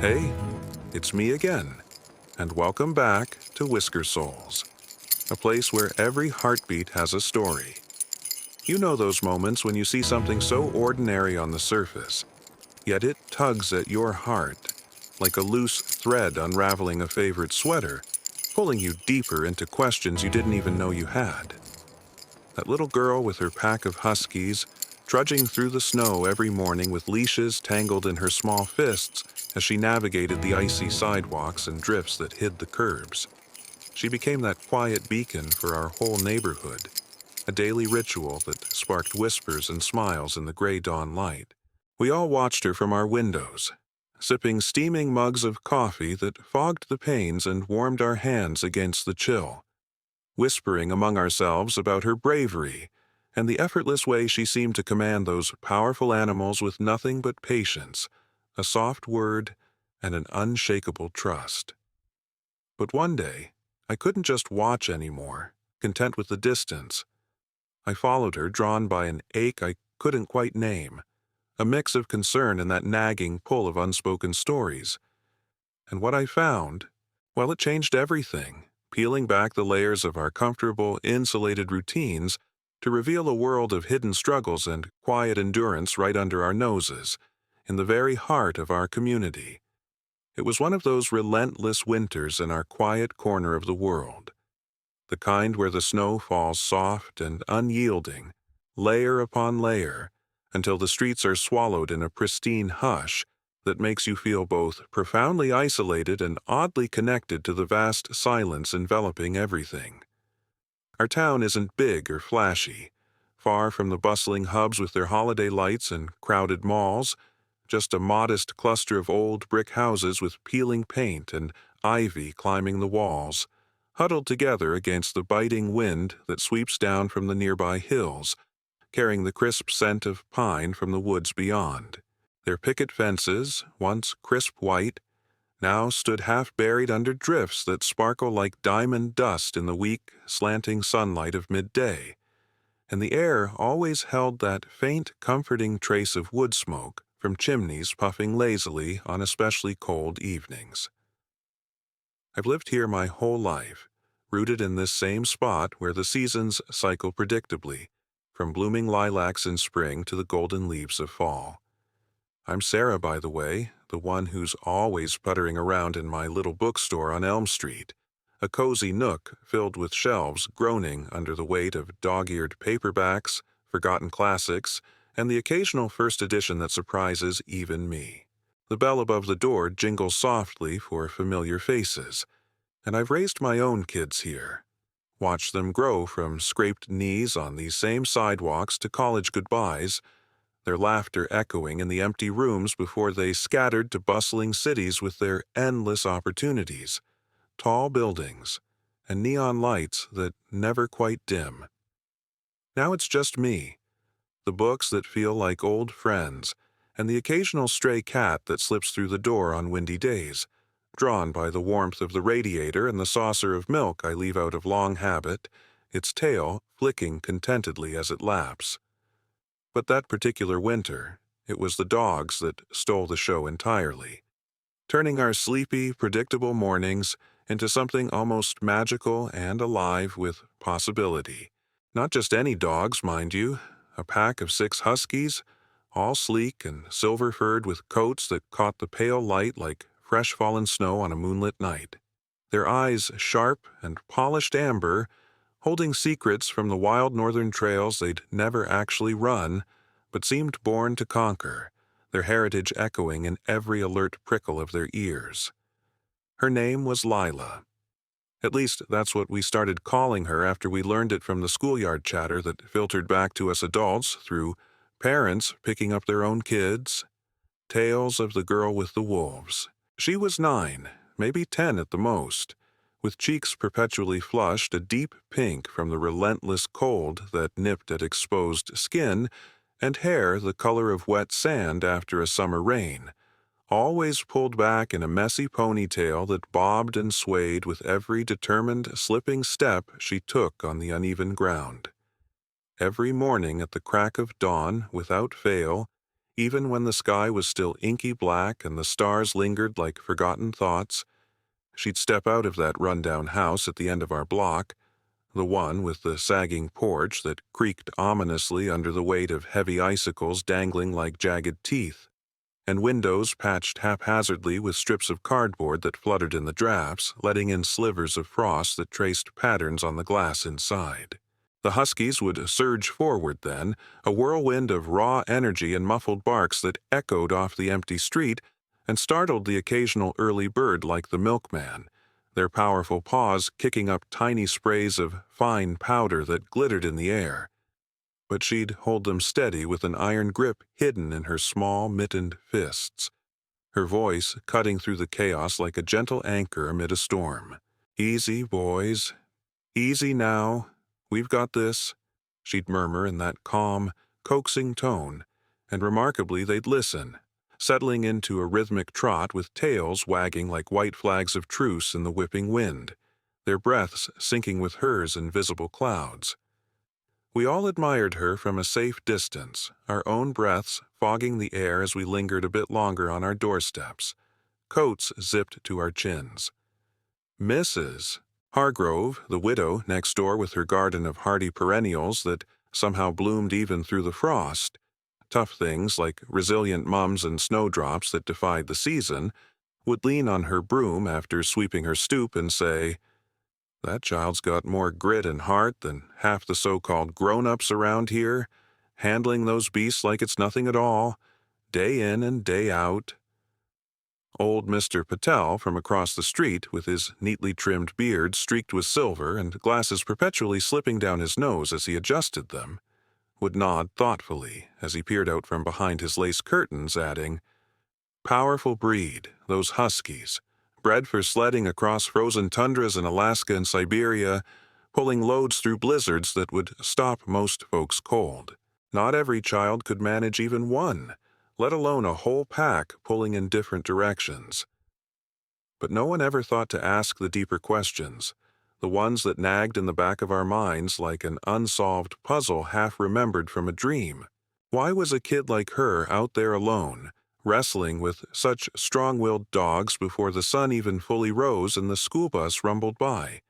Hey, it's me again, and welcome back to Whisker Souls, a place where every heartbeat has a story. You know those moments when you see something so ordinary on the surface, yet it tugs at your heart, like a loose thread unraveling a favorite sweater, pulling you deeper into questions you didn't even know you had. That little girl with her pack of huskies, trudging through the snow every morning with leashes tangled in her small fists as she navigated the icy sidewalks and drifts that hid the curbs. She became that quiet beacon for our whole neighborhood, a daily ritual that sparked whispers and smiles in the gray dawn light. We all watched her from our windows, sipping steaming mugs of coffee that fogged the panes and warmed our hands against the chill, whispering among ourselves about her bravery and the effortless way she seemed to command those powerful animals with nothing but patience, a soft word, and an unshakable trust. But one day, I couldn't just watch anymore, content with the distance. I followed her, drawn by an ache I couldn't quite name, a mix of concern and that nagging pull of unspoken stories. And what I found, well, it changed everything, peeling back the layers of our comfortable, insulated routines to reveal a world of hidden struggles and quiet endurance right under our noses, in the very heart of our community. It was one of those relentless winters in our quiet corner of the world, the kind where the snow falls soft and unyielding, layer upon layer, until the streets are swallowed in a pristine hush that makes you feel both profoundly isolated and oddly connected to the vast silence enveloping everything. Our town isn't big or flashy, far from the bustling hubs with their holiday lights and crowded malls, just a modest cluster of old brick houses with peeling paint and ivy climbing the walls, huddled together against the biting wind that sweeps down from the nearby hills, carrying the crisp scent of pine from the woods beyond. Their picket fences, once crisp white, now stood half buried under drifts that sparkle like diamond dust in the weak, slanting sunlight of midday, and the air always held that faint, comforting trace of wood smoke from chimneys puffing lazily on especially cold evenings. I've lived here my whole life, rooted in this same spot where the seasons cycle predictably, from blooming lilacs in spring to the golden leaves of fall. I'm Sarah, by the way, the one who's always puttering around in my little bookstore on Elm Street, a cozy nook filled with shelves groaning under the weight of dog-eared paperbacks, forgotten classics, and the occasional first edition that surprises even me. The bell above the door jingles softly for familiar faces, and I've raised my own kids here, watched them grow from scraped knees on these same sidewalks to college goodbyes, their laughter echoing in the empty rooms before they scattered to bustling cities with their endless opportunities, tall buildings, and neon lights that never quite dim. Now it's just me, the books that feel like old friends, and the occasional stray cat that slips through the door on windy days, drawn by the warmth of the radiator and the saucer of milk I leave out of long habit, its tail flicking contentedly as it laps. But that particular winter, it was the dogs that stole the show entirely, turning our sleepy, predictable mornings into something almost magical and alive with possibility. Not just any dogs, mind you, a pack of 6 huskies, all sleek and silver-furred with coats that caught the pale light like fresh fallen snow on a moonlit night. Their eyes sharp and polished amber, holding secrets from the wild northern trails they'd never actually run, but seemed born to conquer, their heritage echoing in every alert prickle of their ears. Her name was Lila. At least that's what we started calling her after we learned it from the schoolyard chatter that filtered back to us adults through parents picking up their own kids, tales of the girl with the wolves. She was 9, maybe 10 at the most, with cheeks perpetually flushed a deep pink from the relentless cold that nipped at exposed skin, and hair the color of wet sand after a summer rain, always pulled back in a messy ponytail that bobbed and swayed with every determined slipping step she took on the uneven ground. Every morning at the crack of dawn, without fail, Even when the sky was still inky black and the stars lingered like forgotten thoughts, she'd step out of that rundown house at the end of our block, the one with the sagging porch that creaked ominously under the weight of heavy icicles dangling like jagged teeth, and windows patched haphazardly with strips of cardboard that fluttered in the drafts, letting in slivers of frost that traced patterns on the glass inside. The huskies would surge forward then, a whirlwind of raw energy and muffled barks that echoed off the empty street and startled the occasional early bird like the milkman, their powerful paws kicking up tiny sprays of fine powder that glittered in the air. But she'd hold them steady with an iron grip hidden in her small, mittened fists, her voice cutting through the chaos like a gentle anchor amid a storm. "Easy, boys. Easy now. We've got this," she'd murmur in that calm, coaxing tone, and remarkably they'd listen, settling into a rhythmic trot with tails wagging like white flags of truce in the whipping wind, their breaths syncing with hers in visible clouds. We all admired her from a safe distance, our own breaths fogging the air as we lingered a bit longer on our doorsteps, coats zipped to our chins. Mrs. Hargrove, the widow next door with her garden of hardy perennials that somehow bloomed even through the frost, tough things like resilient mums and snowdrops that defied the season, would lean on her broom after sweeping her stoop and say, "That child's got more grit and heart than half the so-called grown-ups around here, handling those beasts like it's nothing at all, day in and day out." Old Mr. Patel from across the street, with his neatly trimmed beard streaked with silver and glasses perpetually slipping down his nose as he adjusted them, would nod thoughtfully as he peered out from behind his lace curtains, adding, "Powerful breed, those huskies, bred for sledding across frozen tundras in Alaska and Siberia, pulling loads through blizzards that would stop most folks cold. Not every child could manage even one, let alone a whole pack pulling in different directions." But no one ever thought to ask the deeper questions, the ones that nagged in the back of our minds like an unsolved puzzle half remembered from a dream. Why was a kid like her out there alone, wrestling with such strong-willed dogs before the sun even fully rose and the school bus rumbled by?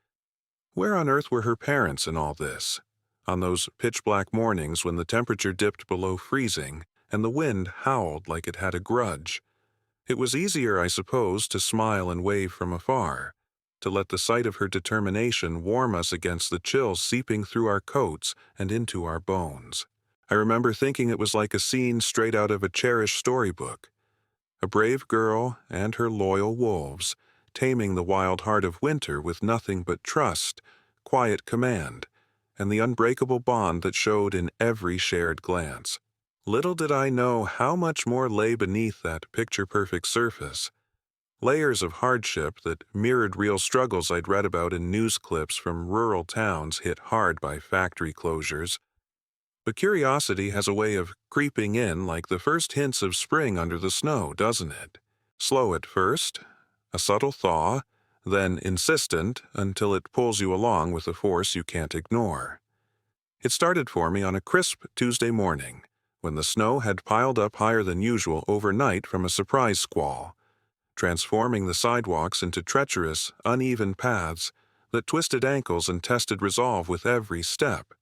Where on earth were her parents in all this? On those pitch-black mornings when the temperature dipped below freezing and the wind howled like it had a grudge, it was easier, I suppose, to smile and wave from afar, to let the sight of her determination warm us against the chills seeping through our coats and into our bones. I remember thinking it was like a scene straight out of a cherished storybook. A brave girl and her loyal wolves, taming the wild heart of winter with nothing but trust, quiet command, and the unbreakable bond that showed in every shared glance. Little did I know how much more lay beneath that picture-perfect surface. Layers of hardship that mirrored real struggles I'd read about in news clips from rural towns hit hard by factory closures. But curiosity has a way of creeping in like the first hints of spring under the snow, doesn't it? Slow at first, a subtle thaw, then insistent until it pulls you along with a force you can't ignore. It started for me on a crisp Tuesday morning, when the snow had piled up higher than usual overnight from a surprise squall, transforming the sidewalks into treacherous, uneven paths that twisted ankles and tested resolve with every step.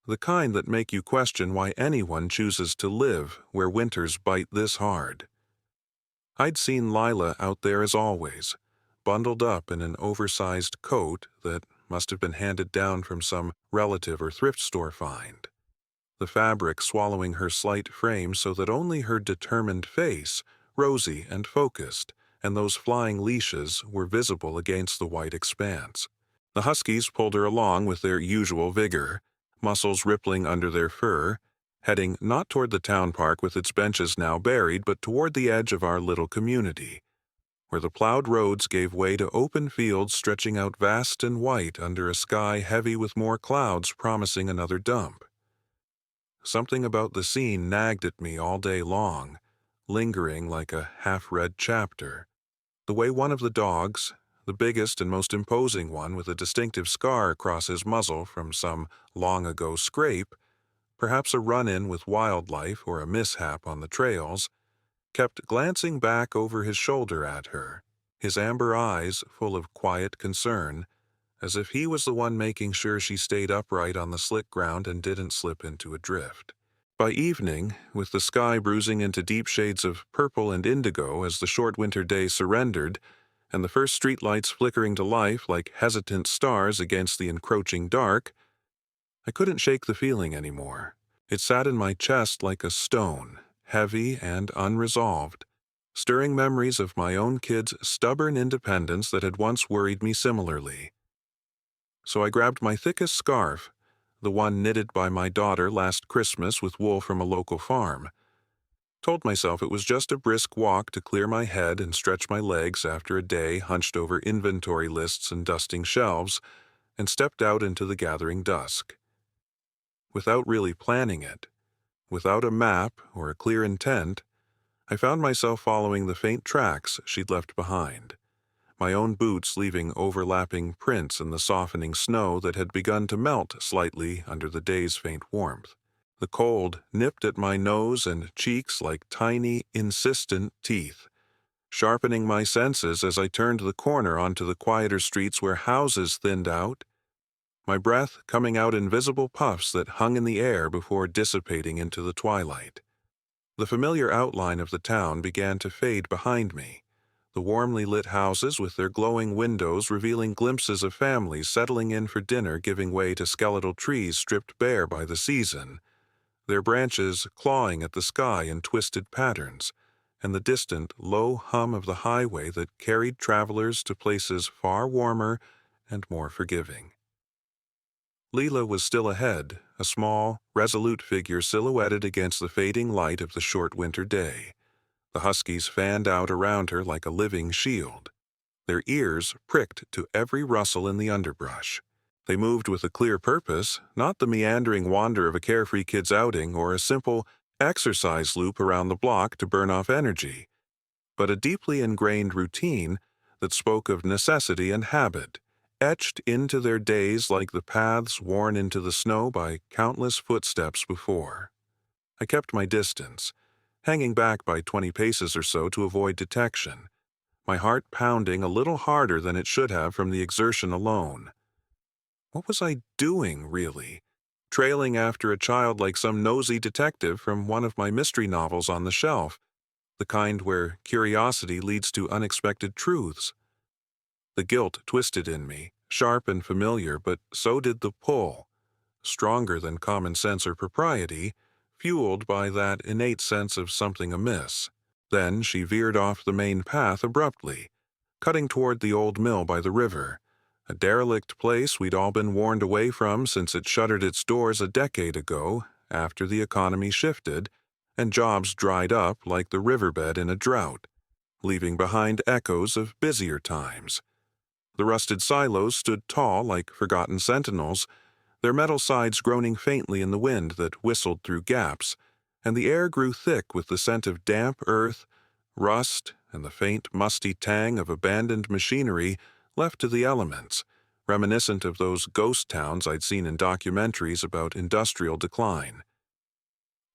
The kind that make you question why anyone chooses to live where winters bite this hard. I'd seen Lila out there as always, bundled up in an oversized coat that must have been handed down from some relative or thrift store find, the fabric swallowing her slight frame so that only her determined face, rosy and focused, and those flying leashes were visible against the white expanse. The huskies pulled her along with their usual vigor, muscles rippling under their fur, heading not toward the town park with its benches now buried, but toward the edge of our little community, where the plowed roads gave way to open fields stretching out vast and white under a sky heavy with more clouds promising another dump. Something about the scene nagged at me all day long, lingering like a half-read chapter. The way one of the dogs, the biggest and most imposing one with a distinctive scar across his muzzle from some long-ago scrape, perhaps a run-in with wildlife or a mishap on the trails, kept glancing back over his shoulder at her, his amber eyes full of quiet concern, as if he was the one making sure she stayed upright on the slick ground and didn't slip into a drift. By evening, with the sky bruising into deep shades of purple and indigo as the short winter day surrendered, and the first streetlights flickering to life like hesitant stars against the encroaching dark, I couldn't shake the feeling anymore. It sat in my chest like a stone, heavy and unresolved, stirring memories of my own kid's stubborn independence that had once worried me similarly. So I grabbed my thickest scarf, the one knitted by my daughter last Christmas with wool from a local farm, told myself it was just a brisk walk to clear my head and stretch my legs after a day hunched over inventory lists and dusting shelves, and stepped out into the gathering dusk. Without really planning it, without a map or a clear intent, I found myself following the faint tracks she'd left behind, my own boots leaving overlapping prints in the softening snow that had begun to melt slightly under the day's faint warmth. The cold nipped at my nose and cheeks like tiny, insistent teeth, sharpening my senses as I turned the corner onto the quieter streets where houses thinned out, my breath coming out in visible puffs that hung in the air before dissipating into the twilight. The familiar outline of the town began to fade behind me, the warmly lit houses with their glowing windows revealing glimpses of families settling in for dinner giving way to skeletal trees stripped bare by the season, their branches clawing at the sky in twisted patterns, and the distant, low hum of the highway that carried travelers to places far warmer and more forgiving. Leela was still ahead, a small, resolute figure silhouetted against the fading light of the short winter day. The huskies fanned out around her like a living shield, their ears pricked to every rustle in the underbrush. They moved with a clear purpose, not the meandering wander of a carefree kid's outing or a simple exercise loop around the block to burn off energy, but a deeply ingrained routine that spoke of necessity and habit, etched into their days like the paths worn into the snow by countless footsteps before. I kept my distance, hanging back by 20 paces or so to avoid detection, my heart pounding a little harder than it should have from the exertion alone. What was I doing, really? Trailing after a child like some nosy detective from one of my mystery novels on the shelf, the kind where curiosity leads to unexpected truths. The guilt twisted in me, sharp and familiar, but so did the pull, stronger than common sense or propriety, fueled by that innate sense of something amiss. Then she veered off the main path abruptly, cutting toward the old mill by the river, a derelict place we'd all been warned away from since it shuttered its doors a decade ago after the economy shifted and jobs dried up like the riverbed in a drought, leaving behind echoes of busier times. The rusted silos stood tall like forgotten sentinels, their metal sides groaning faintly in the wind that whistled through gaps, and the air grew thick with the scent of damp earth, rust, and the faint, musty tang of abandoned machinery left to the elements, reminiscent of those ghost towns I'd seen in documentaries about industrial decline.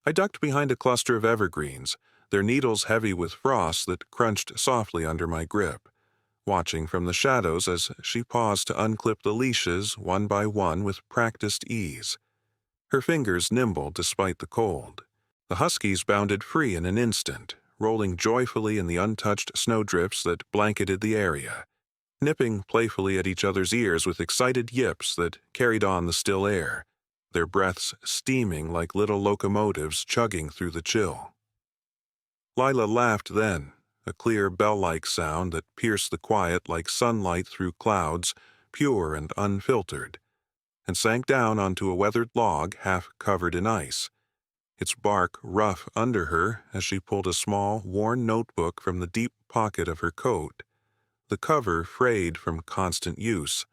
I ducked behind a cluster of evergreens, their needles heavy with frost that crunched softly under my grip, watching from the shadows as she paused to unclip the leashes one by one with practiced ease, her fingers nimble despite the cold. The huskies bounded free in an instant, rolling joyfully in the untouched snowdrifts that blanketed the area, nipping playfully at each other's ears with excited yips that carried on the still air, their breaths steaming like little locomotives chugging through the chill. Lila laughed then, a clear bell-like sound that pierced the quiet like sunlight through clouds, pure and unfiltered, and sank down onto a weathered log half covered in ice, its bark rough under her as she pulled a small, worn notebook from the deep pocket of her coat, the cover frayed from constant use.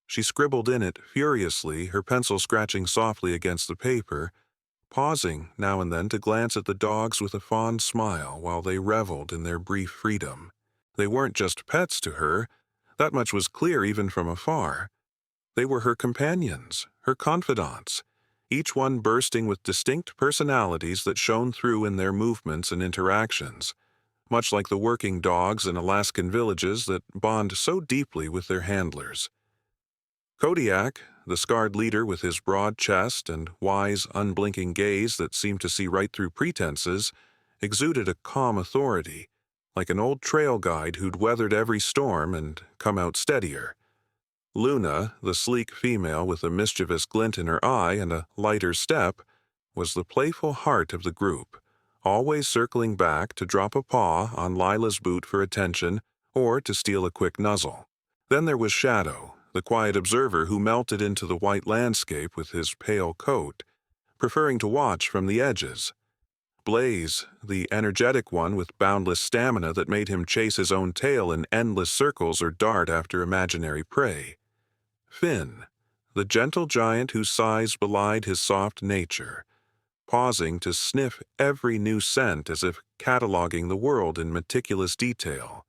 She scribbled in it furiously, her pencil scratching softly against the paper, pausing now and then to glance at the dogs with a fond smile while they reveled in their brief freedom. They weren't just pets to her, that much was clear even from afar. They were her companions, her confidants, each one bursting with distinct personalities that shone through in their movements and interactions, much like the working dogs in Alaskan villages that bond so deeply with their handlers. Kodiak, the scarred leader with his broad chest and wise, unblinking gaze that seemed to see right through pretenses, exuded a calm authority, like an old trail guide who'd weathered every storm and come out steadier. Luna, the sleek female with a mischievous glint in her eye and a lighter step, was the playful heart of the group, always circling back to drop a paw on Lila's boot for attention or to steal a quick nuzzle. Then there was Shadow, the quiet observer who melted into the white landscape with his pale coat, preferring to watch from the edges. Blaze, the energetic one with boundless stamina that made him chase his own tail in endless circles or dart after imaginary prey. Finn, the gentle giant whose size belied his soft nature, pausing to sniff every new scent as if cataloging the world in meticulous detail.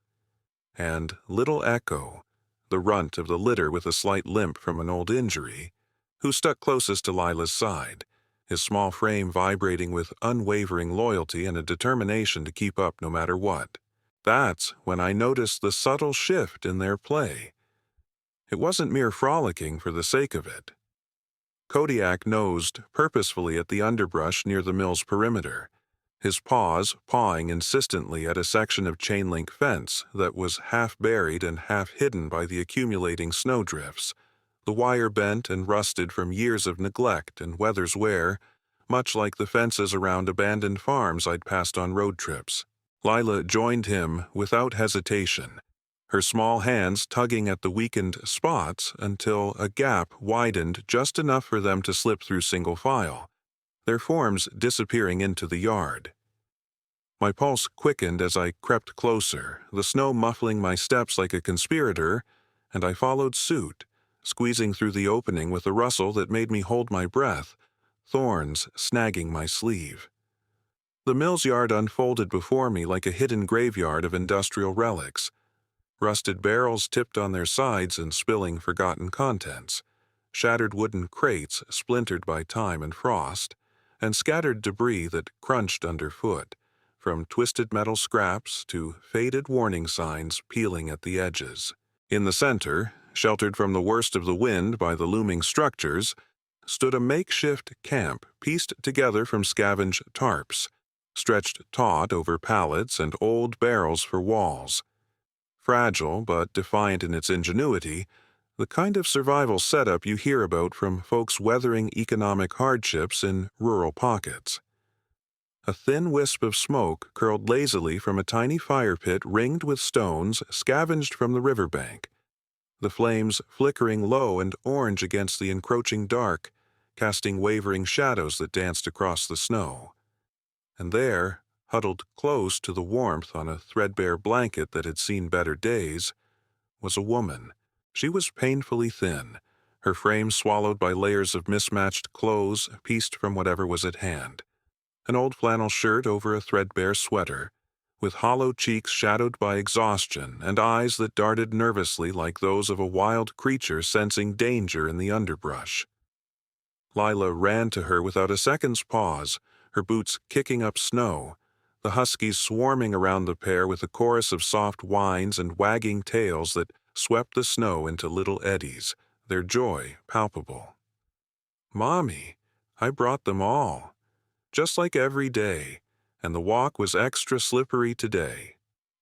And Little Echo, the runt of the litter with a slight limp from an old injury, who stuck closest to Lila's side, his small frame vibrating with unwavering loyalty and a determination to keep up no matter what. That's when I noticed the subtle shift in their play. It wasn't mere frolicking for the sake of it. Kodiak nosed purposefully at the underbrush near the mill's perimeter, his paws pawing insistently at a section of chain-link fence that was half buried and half hidden by the accumulating snowdrifts, the wire bent and rusted from years of neglect and weather's wear, much like the fences around abandoned farms I'd passed on road trips. Lila joined him without hesitation, her small hands tugging at the weakened spots until a gap widened just enough for them to slip through single file, their forms disappearing into the yard. My pulse quickened as I crept closer, the snow muffling my steps like a conspirator, and I followed suit, squeezing through the opening with a rustle that made me hold my breath, thorns snagging my sleeve. The mill's yard unfolded before me like a hidden graveyard of industrial relics, rusted barrels tipped on their sides and spilling forgotten contents, shattered wooden crates splintered by time and frost, and scattered debris that crunched underfoot, from twisted metal scraps to faded warning signs peeling at the edges. In the center, sheltered from the worst of the wind by the looming structures, stood a makeshift camp pieced together from scavenged tarps, stretched taut over pallets and old barrels for walls. Fragile but defiant in its ingenuity, the kind of survival setup you hear about from folks weathering economic hardships in rural pockets. A thin wisp of smoke curled lazily from a tiny fire pit ringed with stones scavenged from the riverbank, the flames flickering low and orange against the encroaching dark, casting wavering shadows that danced across the snow. And there, huddled close to the warmth on a threadbare blanket that had seen better days, was a woman. She was painfully thin, her frame swallowed by layers of mismatched clothes pieced from whatever was at hand. An old flannel shirt over a threadbare sweater, with hollow cheeks shadowed by exhaustion and eyes that darted nervously like those of a wild creature sensing danger in the underbrush. Lila ran to her without a second's pause, her boots kicking up snow, the huskies swarming around the pair with a chorus of soft whines and wagging tails that swept the snow into little eddies, their joy palpable. "Mommy, I brought them all. Just like every day, and the walk was extra slippery today,"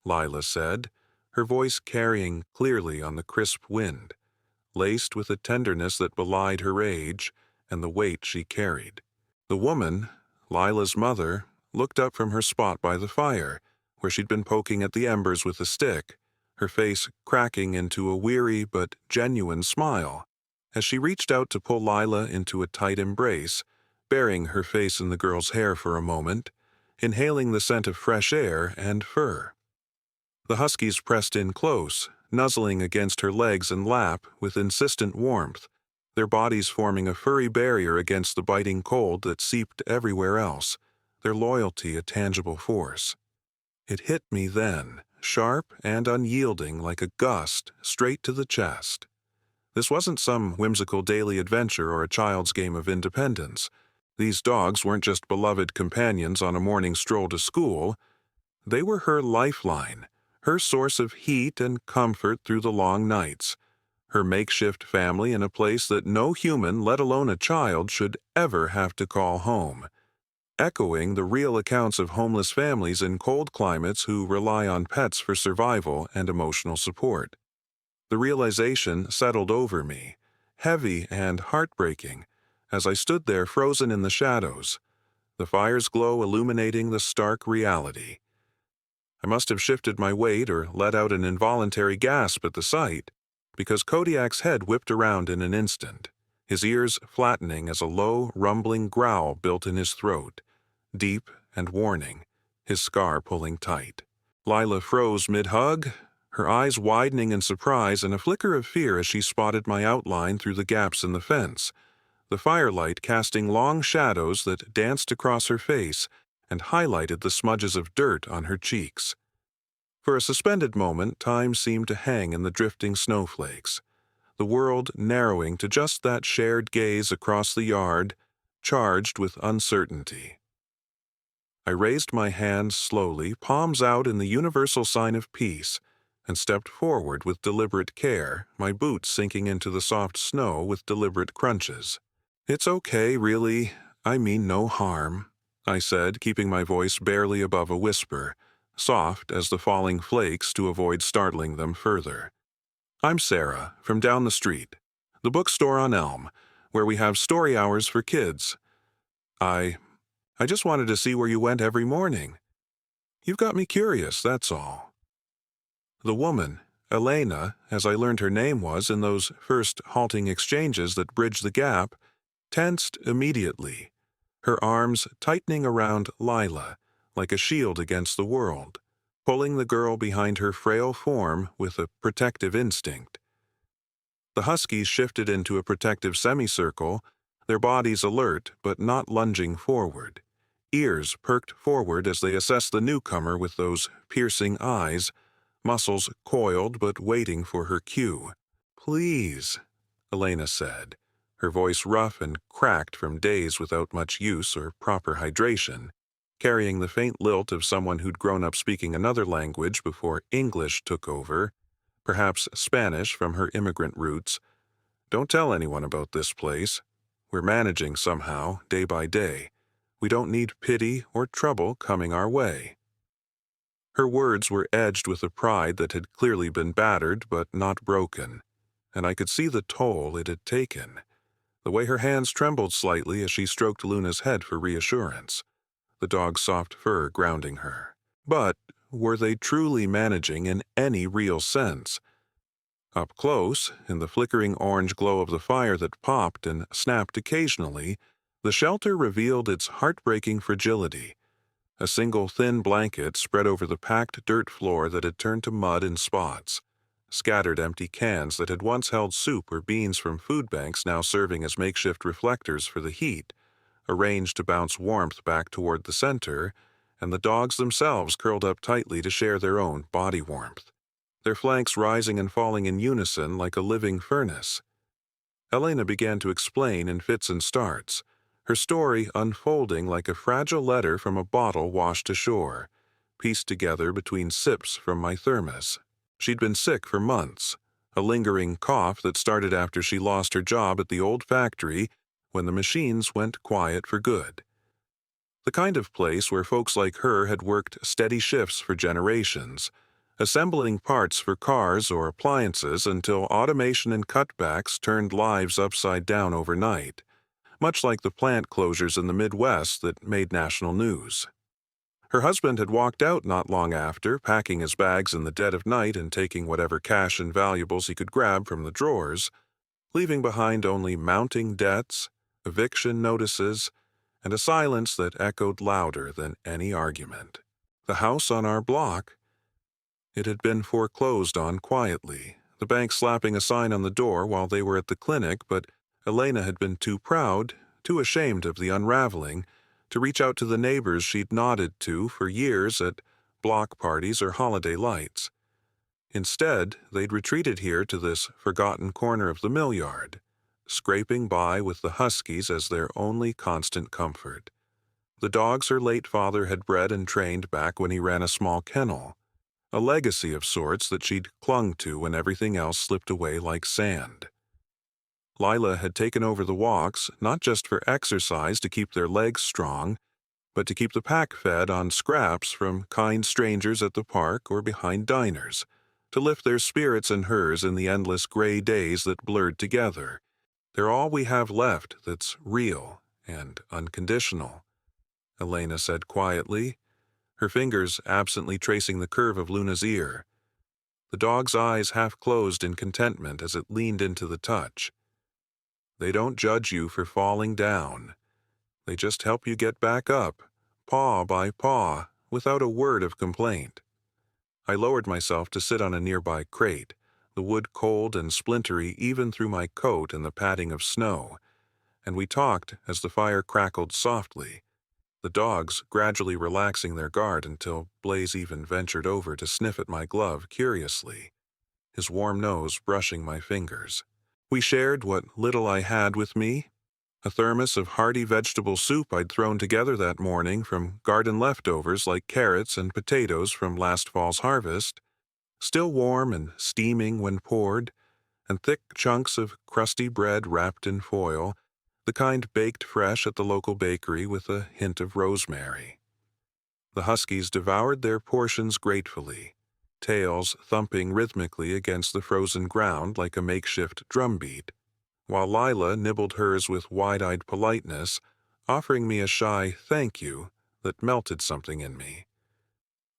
Lila said, her voice carrying clearly on the crisp wind, laced with a tenderness that belied her age and the weight she carried. The woman, Lila's mother, looked up from her spot by the fire, where she'd been poking at the embers with a stick, her face cracking into a weary but genuine smile, as she reached out to pull Lila into a tight embrace, burying her face in the girl's hair for a moment, inhaling the scent of fresh air and fur. The huskies pressed in close, nuzzling against her legs and lap with insistent warmth, their bodies forming a furry barrier against the biting cold that seeped everywhere else, their loyalty a tangible force. It hit me then, sharp and unyielding like a gust, straight to the chest. This wasn't some whimsical daily adventure or a child's game of independence. These dogs weren't just beloved companions on a morning stroll to school. They were her lifeline, her source of heat and comfort through the long nights, her makeshift family in a place that no human, let alone a child, should ever have to call home, echoing the real accounts of homeless families in cold climates who rely on pets for survival and emotional support. The realization settled over me, heavy and heartbreaking, as I stood there frozen in the shadows, the fire's glow illuminating the stark reality. I must have shifted my weight or let out an involuntary gasp at the sight, because Kodiak's head whipped around in an instant, his ears flattening as a low, rumbling growl built in his throat, deep and warning, his scar pulling tight. Lila froze mid-hug, her eyes widening in surprise and a flicker of fear as she spotted my outline through the gaps in the fence, the firelight casting long shadows that danced across her face and highlighted the smudges of dirt on her cheeks. For a suspended moment, time seemed to hang in the drifting snowflakes, the world narrowing to just that shared gaze across the yard, charged with uncertainty. I raised my hands slowly, palms out in the universal sign of peace, and stepped forward with deliberate care, my boots sinking into the soft snow with deliberate crunches. "It's okay, really. I mean no harm," I said, keeping my voice barely above a whisper, soft as the falling flakes to avoid startling them further. "I'm Sarah, from down the street, the bookstore on Elm, where we have story hours for kids. I just wanted to see where you went every morning. You've got me curious, that's all." The woman, Elena, as I learned her name was in those first halting exchanges that bridged the gap, tensed immediately, her arms tightening around Lila like a shield against the world, pulling the girl behind her frail form with a protective instinct. The huskies shifted into a protective semicircle, their bodies alert but not lunging forward, ears perked forward as they assessed the newcomer with those piercing eyes, muscles coiled but waiting for her cue. "Please," Elena said, her voice rough and cracked from days without much use or proper hydration, carrying the faint lilt of someone who'd grown up speaking another language before English took over, perhaps Spanish from her immigrant roots. "Don't tell anyone about this place. We're managing somehow, day by day. We don't need pity or trouble coming our way." Her words were edged with a pride that had clearly been battered but not broken, and I could see the toll it had taken, the way her hands trembled slightly as she stroked Luna's head for reassurance, the dog's soft fur grounding her. But were they truly managing in any real sense? Up close, in the flickering orange glow of the fire that popped and snapped occasionally, the shelter revealed its heartbreaking fragility. A single thin blanket spread over the packed dirt floor that had turned to mud in spots. Scattered empty cans that had once held soup or beans from food banks now serving as makeshift reflectors for the heat, arranged to bounce warmth back toward the center, and the dogs themselves curled up tightly to share their own body warmth, their flanks rising and falling in unison like a living furnace. Elena began to explain in fits and starts, her story unfolding like a fragile letter from a bottle washed ashore, pieced together between sips from my thermos. She'd been sick for months, a lingering cough that started after she lost her job at the old factory when the machines went quiet for good. The kind of place where folks like her had worked steady shifts for generations, assembling parts for cars or appliances until automation and cutbacks turned lives upside down overnight, much like the plant closures in the Midwest that made national news. Her husband had walked out not long after, packing his bags in the dead of night and taking whatever cash and valuables he could grab from the drawers, leaving behind only mounting debts, eviction notices, and a silence that echoed louder than any argument. The house on our block, it had been foreclosed on quietly, the bank slapping a sign on the door while they were at the clinic, but Elena had been too proud, too ashamed of the unraveling, to reach out to the neighbors she'd nodded to for years at block parties or holiday lights. Instead, they'd retreated here to this forgotten corner of the mill yard, scraping by with the huskies as their only constant comfort. The dogs her late father had bred and trained back when he ran a small kennel, a legacy of sorts that she'd clung to when everything else slipped away like sand. Lila had taken over the walks, not just for exercise to keep their legs strong, but to keep the pack fed on scraps from kind strangers at the park or behind diners, to lift their spirits and hers in the endless gray days that blurred together. They're all we have left that's real and unconditional, Elena said quietly, her fingers absently tracing the curve of Luna's ear. The dog's eyes half closed in contentment as it leaned into the touch. They don't judge you for falling down. They just help you get back up, paw by paw, without a word of complaint. I lowered myself to sit on a nearby crate, the wood cold and splintery even through my coat and the padding of snow, and we talked as the fire crackled softly, the dogs gradually relaxing their guard until Blaze even ventured over to sniff at my glove curiously, his warm nose brushing my fingers. We shared what little I had with me, a thermos of hearty vegetable soup I'd thrown together that morning from garden leftovers like carrots and potatoes from last fall's harvest, still warm and steaming when poured, and thick chunks of crusty bread wrapped in foil, the kind baked fresh at the local bakery with a hint of rosemary. The huskies devoured their portions gratefully, tails thumping rhythmically against the frozen ground like a makeshift drumbeat, while Lila nibbled hers with wide-eyed politeness, offering me a shy thank you that melted something in me.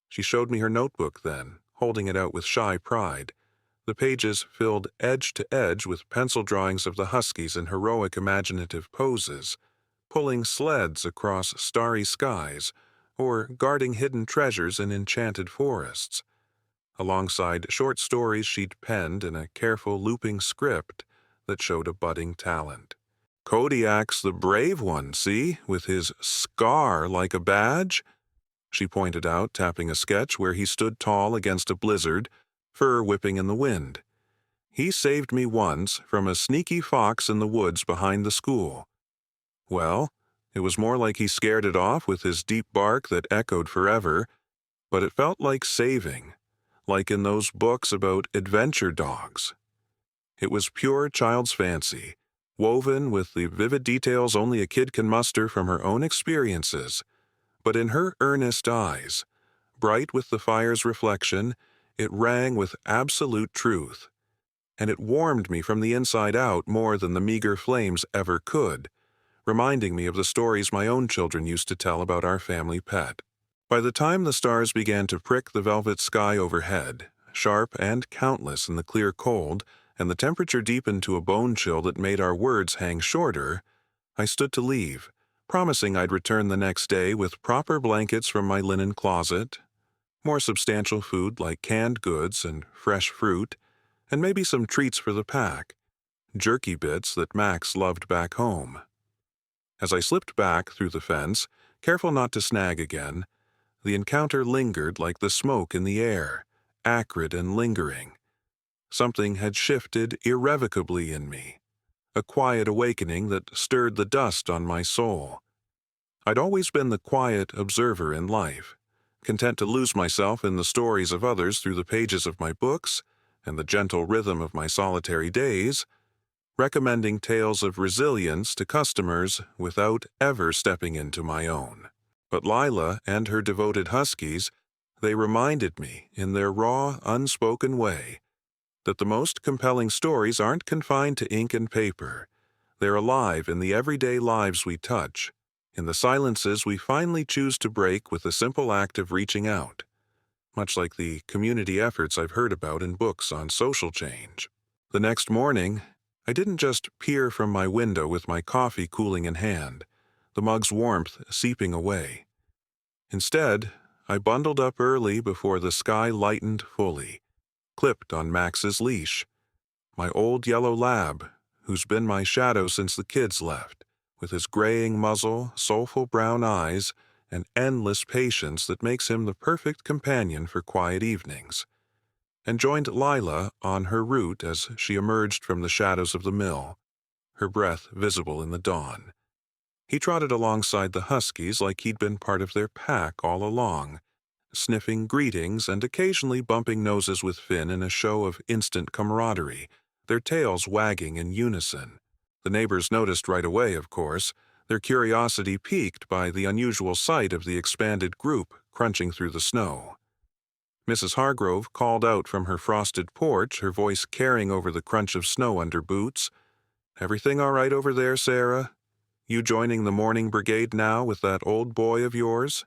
She showed me her notebook then, holding it out with shy pride, the pages filled edge to edge with pencil drawings of the huskies in heroic imaginative poses, pulling sleds across starry skies, or guarding hidden treasures in enchanted forests, alongside short stories she'd penned in a careful looping script that showed a budding talent. Kodiak's the brave one, see, with his scar like a badge? She pointed out, tapping a sketch where he stood tall against a blizzard, fur whipping in the wind. He saved me once from a sneaky fox in the woods behind the school. Well, it was more like he scared it off with his deep bark that echoed forever, but it felt like saving, like in those books about adventure dogs. It was pure child's fancy, woven with the vivid details only a kid can muster from her own experiences, but in her earnest eyes, bright with the fire's reflection, it rang with absolute truth, and it warmed me from the inside out more than the meager flames ever could, reminding me of the stories my own children used to tell about our family pet. By the time the stars began to prick the velvet sky overhead, sharp and countless in the clear cold, and the temperature deepened to a bone chill that made our words hang shorter, I stood to leave, promising I'd return the next day with proper blankets from my linen closet, more substantial food like canned goods and fresh fruit, and maybe some treats for the pack, jerky bits that Max loved back home. As I slipped back through the fence, careful not to snag again, the encounter lingered like the smoke in the air, acrid and lingering. Something had shifted irrevocably in me, a quiet awakening that stirred the dust on my soul. I'd always been the quiet observer in life, content to lose myself in the stories of others through the pages of my books and the gentle rhythm of my solitary days, recommending tales of resilience to customers without ever stepping into my own. But Lila and her devoted huskies, they reminded me, in their raw, unspoken way, that the most compelling stories aren't confined to ink and paper. They're alive in the everyday lives we touch, in the silences we finally choose to break with the simple act of reaching out, much like the community efforts I've heard about in books on social change. The next morning, I didn't just peer from my window with my coffee cooling in hand, the mug's warmth seeping away. Instead, I bundled up early before the sky lightened fully, clipped on Max's leash, my old yellow lab, who's been my shadow since the kids left, with his graying muzzle, soulful brown eyes, and endless patience that makes him the perfect companion for quiet evenings. and joined Lila on her route as she emerged from the shadows of the mill, her breath visible in the dawn. He trotted alongside the huskies like he'd been part of their pack all along, sniffing greetings and occasionally bumping noses with Finn in a show of instant camaraderie, their tails wagging in unison. The neighbors noticed right away, of course, their curiosity piqued by the unusual sight of the expanded group crunching through the snow. Mrs. Hargrove called out from her frosted porch, her voice carrying over the crunch of snow under boots. "Everything all right over there, Sarah? You joining the morning brigade now with that old boy of yours?"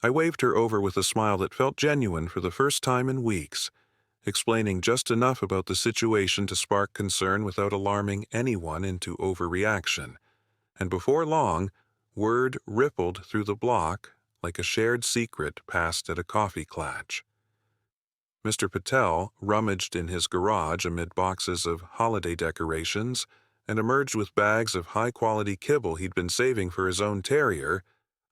I waved her over with a smile that felt genuine for the first time in weeks, explaining just enough about the situation to spark concern without alarming anyone into overreaction. And before long, word rippled through the block like a shared secret passed at a coffee klatch. Mr. Patel rummaged in his garage amid boxes of holiday decorations and emerged with bags of high-quality kibble he'd been saving for his own terrier,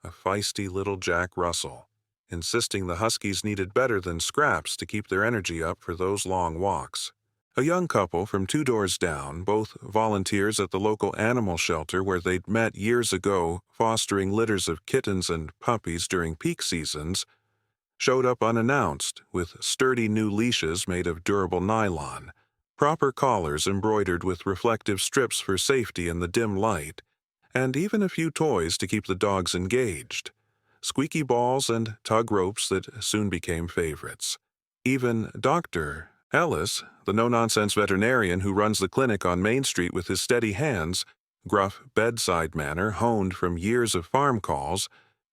a feisty little Jack Russell, insisting the huskies needed better than scraps to keep their energy up for those long walks. A young couple from 2 doors down, both volunteers at the local animal shelter where they'd met years ago fostering litters of kittens and puppies during peak seasons, showed up unannounced with sturdy new leashes made of durable nylon, proper collars embroidered with reflective strips for safety in the dim light, and even a few toys to keep the dogs engaged. Squeaky balls and tug ropes that soon became favorites. Even Dr. Ellis, the no-nonsense veterinarian who runs the clinic on Main Street with his steady hands, gruff bedside manner honed from years of farm calls,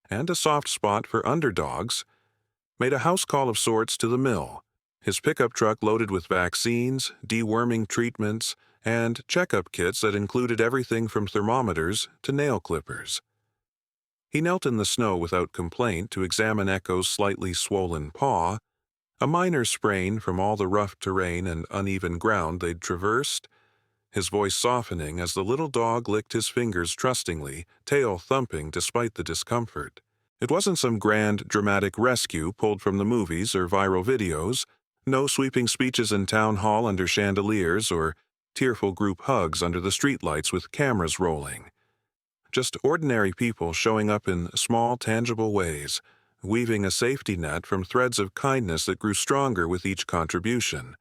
and a soft spot for underdogs, made a house call of sorts to the mill, his pickup truck loaded with vaccines, deworming treatments, and checkup kits that included everything from thermometers to nail clippers. He knelt in the snow without complaint to examine Echo's slightly swollen paw, a minor sprain from all the rough terrain and uneven ground they'd traversed, his voice softening as the little dog licked his fingers trustingly, tail thumping despite the discomfort. It wasn't some grand, dramatic rescue pulled from the movies or viral videos, no sweeping speeches in town hall under chandeliers or tearful group hugs under the streetlights with cameras rolling. Just ordinary people showing up in small, tangible ways, weaving a safety net from threads of kindness that grew stronger with each contribution.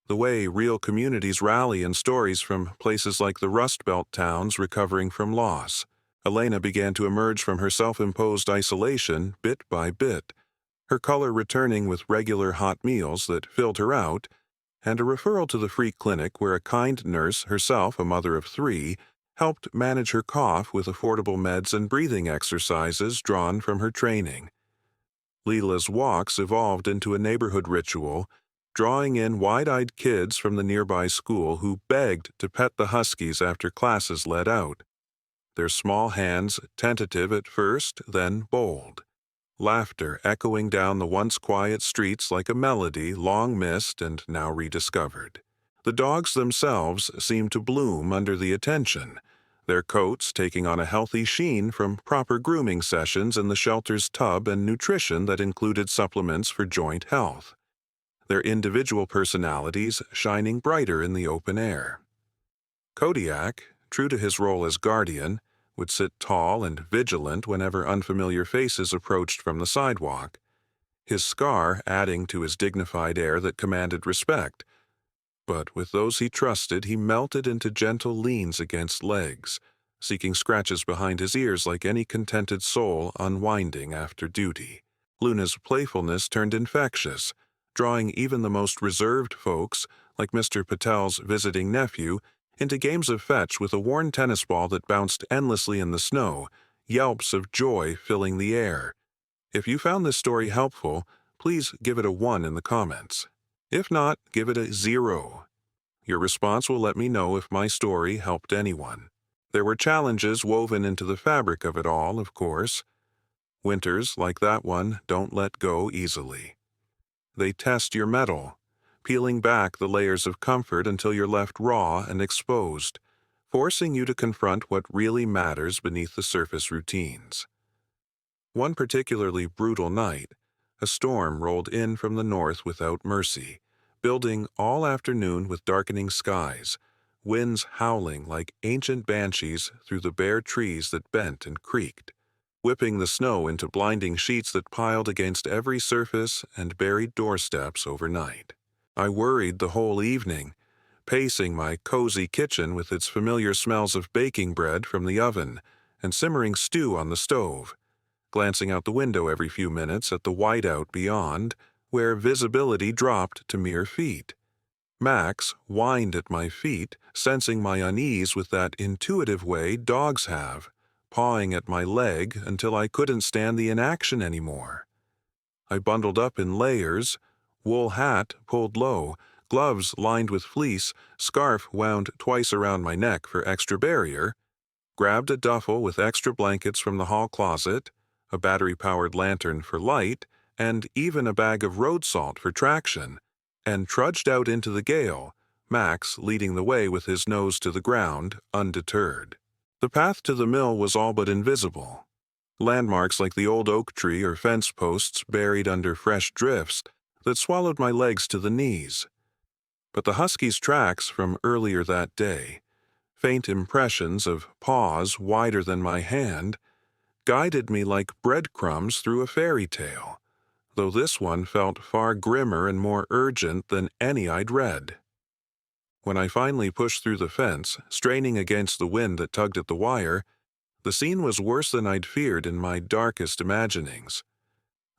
The way real communities rally in stories from places like the Rust Belt towns recovering from loss. Elena began to emerge from her self-imposed isolation bit by bit, her color returning with regular hot meals that filled her out, and a referral to the free clinic where a kind nurse, herself a mother of 3, helped manage her cough with affordable meds and breathing exercises drawn from her training. Leela's walks evolved into a neighborhood ritual, drawing in wide-eyed kids from the nearby school who begged to pet the huskies after classes let out, their small hands tentative at first, then bold. Laughter echoing down the once quiet streets like a melody long missed and now rediscovered. The dogs themselves seemed to bloom under the attention, their coats taking on a healthy sheen from proper grooming sessions in the shelter's tub and nutrition that included supplements for joint health, their individual personalities shining brighter in the open air. Kodiak, true to his role as guardian, would sit tall and vigilant whenever unfamiliar faces approached from the sidewalk, his scar adding to his dignified air that commanded respect. But with those he trusted, he melted into gentle leans against legs, seeking scratches behind his ears like any contented soul unwinding after duty. Luna's playfulness turned infectious, drawing even the most reserved folks, like Mr. Patel's visiting nephew, into games of fetch with a worn tennis ball that bounced endlessly in the snow, yelps of joy filling the air. If you found this story helpful, please give it a 1 in the comments. If not, give it a 0. Your response will let me know if my story helped anyone. There were challenges woven into the fabric of it all, of course. Winters, like that one, don't let go easily. They test your mettle, peeling back the layers of comfort until you're left raw and exposed, forcing you to confront what really matters beneath the surface routines. One particularly brutal night, A storm rolled in from the north without mercy, building all afternoon with darkening skies, winds howling like ancient banshees through the bare trees that bent and creaked, whipping the snow into blinding sheets that piled against every surface and buried doorsteps overnight. I worried the whole evening, pacing my cozy kitchen with its familiar smells of baking bread from the oven and simmering stew on the stove, glancing out the window every few minutes at the whiteout beyond, where visibility dropped to mere feet. Max whined at my feet, sensing my unease with that intuitive way dogs have, pawing at my leg until I couldn't stand the inaction anymore. I bundled up in layers, wool hat pulled low, gloves lined with fleece, scarf wound twice around my neck for extra barrier, grabbed a duffel with extra blankets from the hall closet, a battery-powered lantern for light, and even a bag of road salt for traction, and trudged out into the gale, Max leading the way with his nose to the ground, undeterred. The path to the mill was all but invisible. Landmarks like the old oak tree or fence posts buried under fresh drifts that swallowed my legs to the knees. But the huskies' tracks from earlier that day, faint impressions of paws wider than my hand, guided me like breadcrumbs through a fairy tale, though this one felt far grimmer and more urgent than any I'd read. When I finally pushed through the fence, straining against the wind that tugged at the wire, the scene was worse than I'd feared in my darkest imaginings.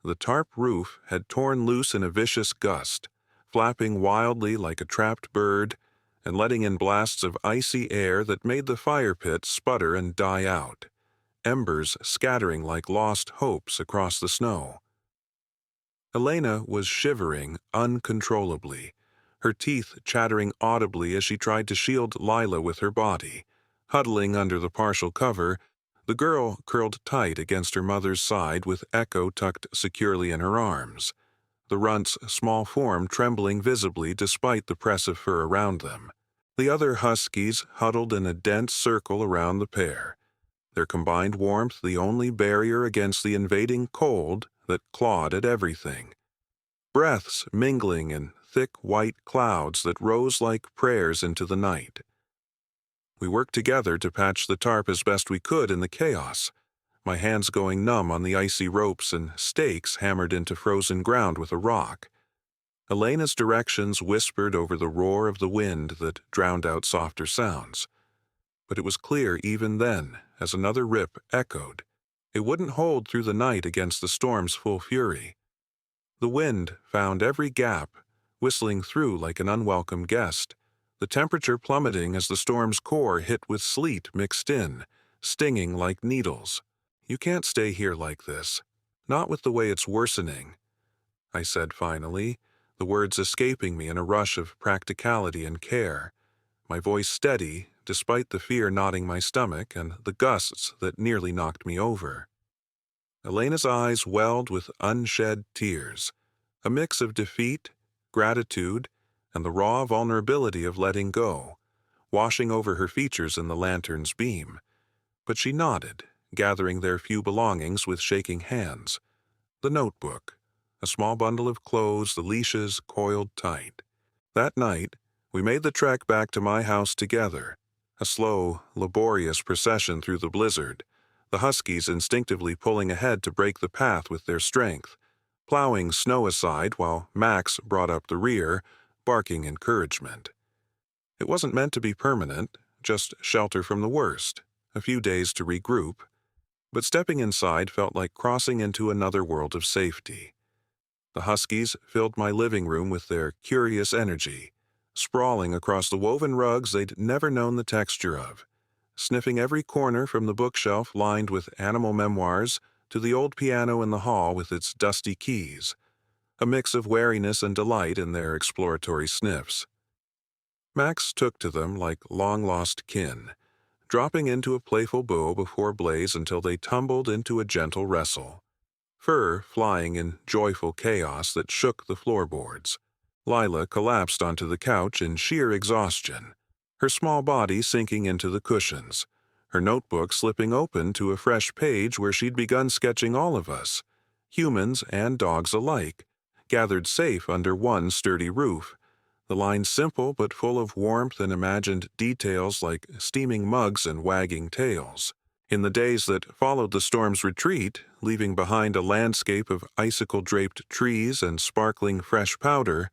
The tarp roof had torn loose in a vicious gust, flapping wildly like a trapped bird and letting in blasts of icy air that made the fire pit sputter and die out, embers scattering like lost hopes across the snow. Elena was shivering uncontrollably, her teeth chattering audibly as she tried to shield Lila with her body. Huddling under the partial cover, the girl curled tight against her mother's side with Echo tucked securely in her arms, the runt's small form trembling visibly despite the press of fur around them. The other huskies huddled in a dense circle around the pair, their combined warmth the only barrier against the invading cold that clawed at everything. Breaths mingling in thick white clouds that rose like prayers into the night. We worked together to patch the tarp as best we could in the chaos, my hands going numb on the icy ropes and stakes hammered into frozen ground with a rock. Elena's directions whispered over the roar of the wind that drowned out softer sounds. But it was clear even then, as another rip echoed, it wouldn't hold through the night against the storm's full fury. The wind found every gap, whistling through like an unwelcome guest, the temperature plummeting as the storm's core hit with sleet mixed in, stinging like needles. "You can't stay here like this. Not with the way it's worsening," I said finally, the words escaping me in a rush of practicality and care, my voice steady despite the fear knotting my stomach and the gusts that nearly knocked me over. Elena's eyes welled with unshed tears, a mix of defeat, gratitude, and the raw vulnerability of letting go, washing over her features in the lantern's beam. But she nodded, gathering their few belongings with shaking hands. The notebook, a small bundle of clothes, the leashes coiled tight. That night, we made the trek back to my house together, a slow, laborious procession through the blizzard, the huskies instinctively pulling ahead to break the path with their strength, plowing snow aside while Max brought up the rear, barking encouragement. It wasn't meant to be permanent, just shelter from the worst, a few days to regroup, but stepping inside felt like crossing into another world of safety. The huskies filled my living room with their curious energy, sprawling across the woven rugs they'd never known the texture of, sniffing every corner from the bookshelf lined with animal memoirs to the old piano in the hall with its dusty keys, a mix of wariness and delight in their exploratory sniffs. Max took to them like long-lost kin, dropping into a playful bow before Blaze until they tumbled into a gentle wrestle, fur flying in joyful chaos that shook the floorboards. Lila collapsed onto the couch in sheer exhaustion, her small body sinking into the cushions, her notebook slipping open to a fresh page where she'd begun sketching all of us, humans and dogs alike, gathered safe under one sturdy roof, the lines simple but full of warmth and imagined details like steaming mugs and wagging tails. In the days that followed the storm's retreat, leaving behind a landscape of icicle-draped trees and sparkling fresh powder,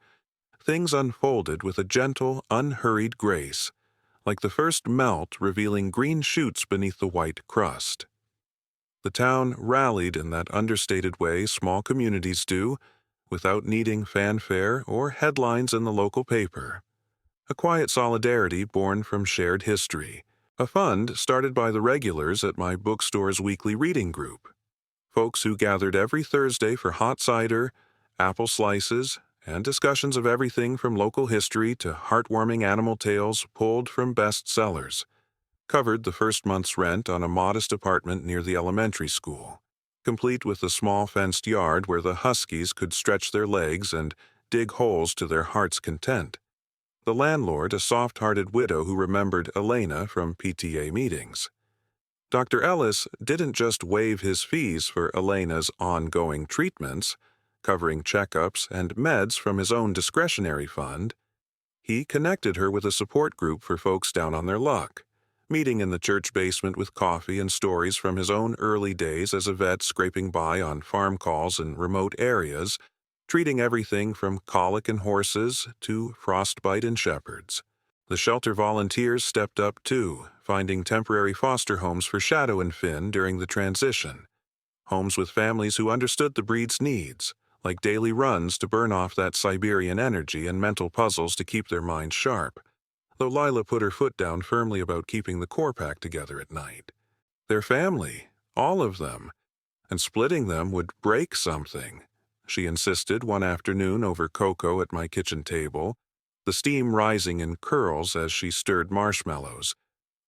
things unfolded with a gentle, unhurried grace, like the first melt revealing green shoots beneath the white crust. The town rallied in that understated way small communities do, without needing fanfare or headlines in the local paper. A quiet solidarity born from shared history. A fund started by the regulars at my bookstore's weekly reading group. Folks who gathered every Thursday for hot cider, apple slices, and discussions of everything from local history to heartwarming animal tales pulled from bestsellers. Covered the first month's rent on a modest apartment near the elementary school, complete with a small fenced yard where the huskies could stretch their legs and dig holes to their heart's content. The landlord, a soft-hearted widow who remembered Elena from PTA meetings. Dr. Ellis didn't just waive his fees for Elena's ongoing treatments, covering checkups and meds from his own discretionary fund. He connected her with a support group for folks down on their luck, meeting in the church basement with coffee and stories from his own early days as a vet scraping by on farm calls in remote areas, treating everything from colic in horses to frostbite in shepherds. The shelter volunteers stepped up too, finding temporary foster homes for Shadow and Finn during the transition. Homes with families who understood the breed's needs, like daily runs to burn off that Siberian energy and mental puzzles to keep their minds sharp, though Lila put her foot down firmly about keeping the core pack together at night. Their family, all of them, and splitting them would break something, she insisted one afternoon over cocoa at my kitchen table, the steam rising in curls as she stirred marshmallows,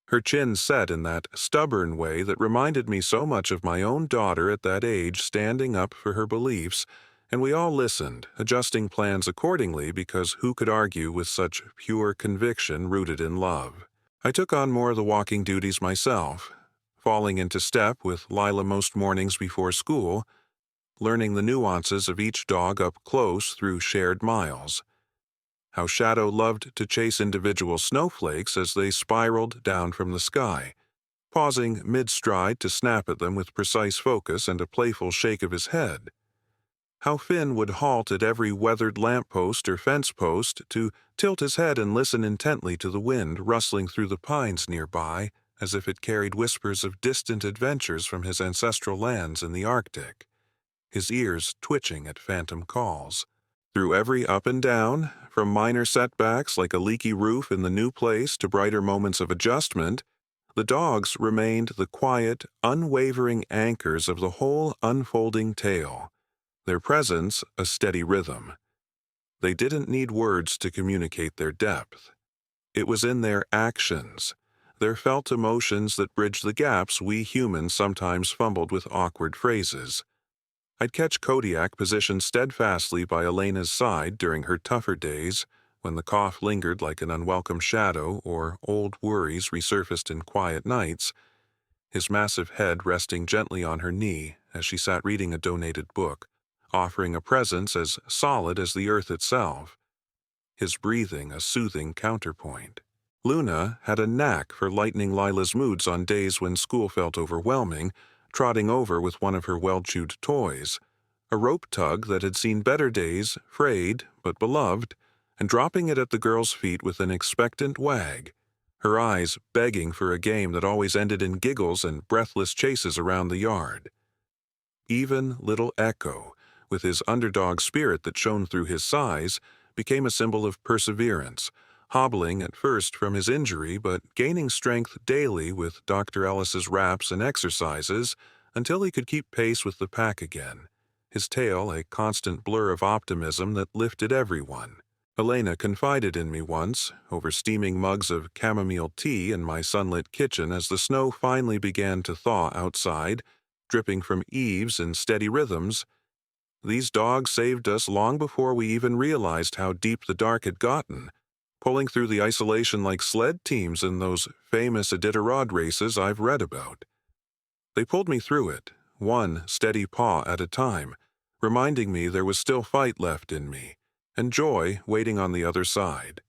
her chin set in that stubborn way that reminded me so much of my own daughter at that age standing up for her beliefs, and we all listened, adjusting plans accordingly because who could argue with such pure conviction rooted in love? I took on more of the walking duties myself, falling into step with Lila most mornings before school, learning the nuances of each dog up close through shared miles. How Shadow loved to chase individual snowflakes as they spiraled down from the sky, pausing mid-stride to snap at them with precise focus and a playful shake of his head. How Finn would halt at every weathered lamppost or fence post to tilt his head and listen intently to the wind rustling through the pines nearby, as if it carried whispers of distant adventures from his ancestral lands in the Arctic, his ears twitching at phantom calls. Through every up and down, from minor setbacks like a leaky roof in the new place to brighter moments of adjustment, the dogs remained the quiet, unwavering anchors of the whole unfolding tale, their presence a steady rhythm. They didn't need words to communicate their depth. It was in their actions, their felt emotions that bridged the gaps we humans sometimes fumbled with awkward phrases. I'd catch Kodiak positioned steadfastly by Elena's side during her tougher days, when the cough lingered like an unwelcome shadow or old worries resurfaced in quiet nights, his massive head resting gently on her knee as she sat reading a donated book, offering a presence as solid as the earth itself, his breathing a soothing counterpoint. Luna had a knack for lightening Lila's moods on days when school felt overwhelming, trotting over with one of her well-chewed toys, a rope tug that had seen better days, frayed but beloved, and dropping it at the girl's feet with an expectant wag, her eyes begging for a game that always ended in giggles and breathless chases around the yard. Even little Echo, with his underdog spirit that shone through his size, became a symbol of perseverance, hobbling at first from his injury but gaining strength daily with Dr. Ellis's wraps and exercises until he could keep pace with the pack again, his tail a constant blur of optimism that lifted everyone. Elena confided in me once, over steaming mugs of chamomile tea in my sunlit kitchen as the snow finally began to thaw outside, dripping from eaves in steady rhythms. These dogs saved us long before we even realized how deep the dark had gotten, pulling through the isolation like sled teams in those famous Iditarod races I've read about. They pulled me through it, one steady paw at a time, reminding me there was still fight left in me, and joy waiting on the other side.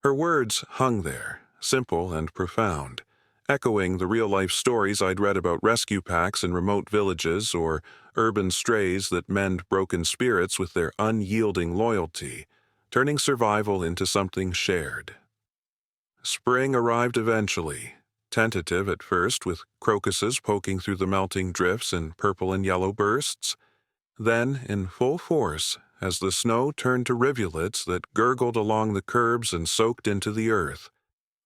Her words hung there, simple and profound, echoing the real-life stories I'd read about rescue packs in remote villages or urban strays that mend broken spirits with their unyielding loyalty, turning survival into something shared. Spring arrived eventually, tentative at first with crocuses poking through the melting drifts in purple and yellow bursts, then in full force as the snow turned to rivulets that gurgled along the curbs and soaked into the earth,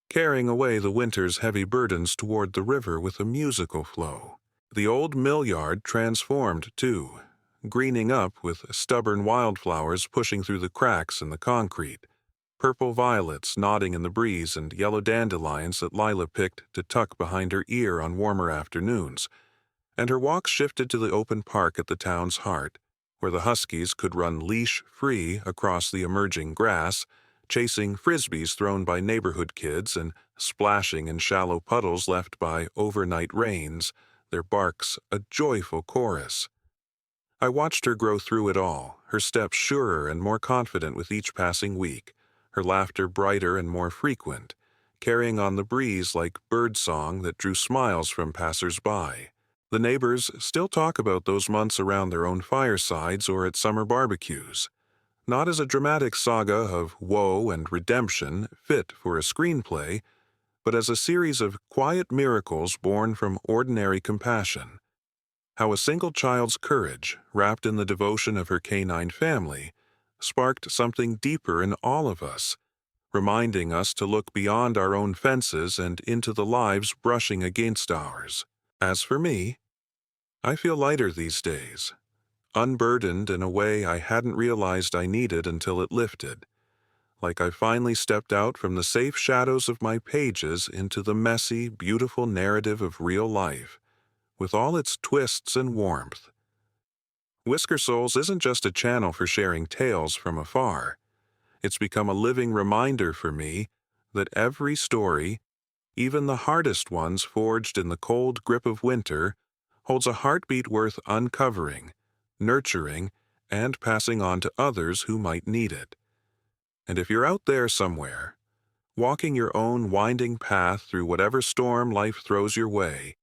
carrying away the winter's heavy burdens toward the river with a musical flow. The old mill yard transformed, too, greening up with stubborn wildflowers pushing through the cracks in the concrete, purple violets nodding in the breeze and yellow dandelions that Lila picked to tuck behind her ear on warmer afternoons, and her walks shifted to the open park at the town's heart, where the huskies could run leash-free across the emerging grass, chasing frisbees thrown by neighborhood kids and splashing in shallow puddles left by overnight rains, their barks a joyful chorus. I watched her grow through it all, her steps surer and more confident with each passing week, her laughter brighter and more frequent, carrying on the breeze like birdsong that drew smiles from passers-by. The neighbors still talk about those months around their own firesides or at summer barbecues, not as a dramatic saga of woe and redemption fit for a screenplay, but as a series of quiet miracles born from ordinary compassion. How a single child's courage, wrapped in the devotion of her canine family, sparked something deeper in all of us, reminding us to look beyond our own fences and into the lives brushing against ours. As for me, I feel lighter these days, unburdened in a way I hadn't realized I needed until it lifted, like I finally stepped out from the safe shadows of my pages into the messy, beautiful narrative of real life, with all its twists and warmth. Whisker Souls isn't just a channel for sharing tales from afar. It's become a living reminder for me that every story, even the hardest ones forged in the cold grip of winter, holds a heartbeat worth uncovering, nurturing, and passing on to others who might need it. And if you're out there somewhere, walking your own winding path through whatever storm life throws your way,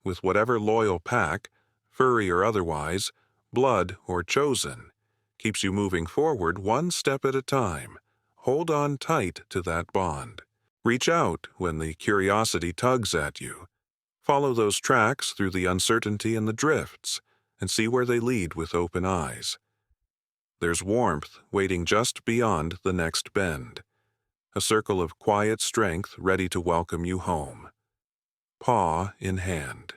with whatever loyal pack, furry or otherwise, blood or chosen, keeps you moving forward one step at a time, hold on tight to that bond. Reach out when the curiosity tugs at you. Follow those tracks through the uncertainty and the drifts, and see where they lead with open eyes. There's warmth waiting just beyond the next bend, a circle of quiet strength ready to welcome you home, paw in hand.